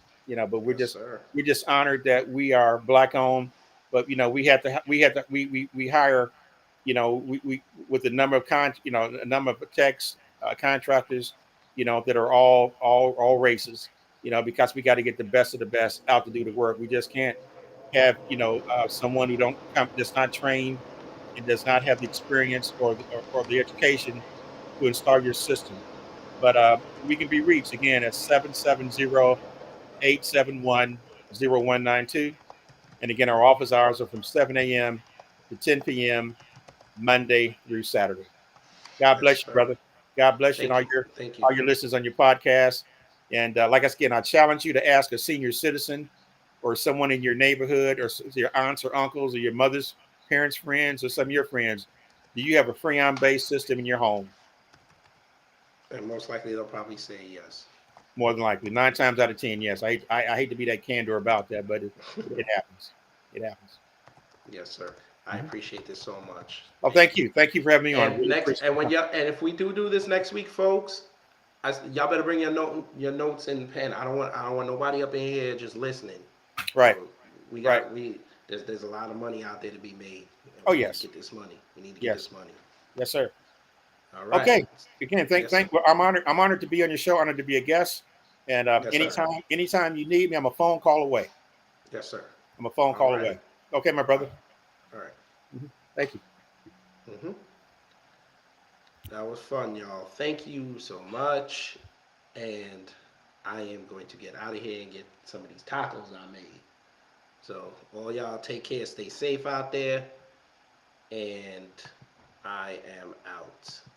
But Yes, sir. we're just honored that we are black owned. But we hire, we with the number of a number of techs, contractors, that are all races, because we got to get the best of the best out to do the work. We just can't have, someone who don't come, that's not trained and does not have the experience or the education to install your system. But we can be reached again at 770-871-0192. And again, our office hours are from 7 a.m. to 10 p.m. Monday through Saturday. God Yes, bless you, sir. brother. God bless you and Thank you. Thank you. all your listeners on your podcast. And like I said, I challenge you to ask a senior citizen or someone in your neighborhood, or your aunts or uncles or your mother's parents' friends or some of your friends, do you have a Freon-based system in your home? And most likely they'll probably say yes. More than likely, 9 times out of 10, yes. I hate to be that candor about that, but it happens. It happens. Yes, sir. I Mhm. appreciate this so much. Oh, Thank thank you. you. Thank you for having me on. And Really next, appreciate and when it. y'all, and if we do this next week, folks, y'all better bring your notes and pen. I don't want nobody up in here just listening. Right, We right. got we there's a lot of money out there to be made, and Oh, we need to yes. get this money. We need to get Yes. this money. Yes, sir. All right. Okay. Again, Yes, sir. well, I'm honored to be on your show, honored to be a guest. And Yes, sir. anytime you need me, I'm a phone call away. Yes, sir. I'm a phone All call righty. away. Okay, my All brother. right. Thank you. Mm-hmm. That was fun, y'all. Thank you so much. And I am going to get out of here and get some of these tacos I made. So, all y'all take care, stay safe out there, and I am out.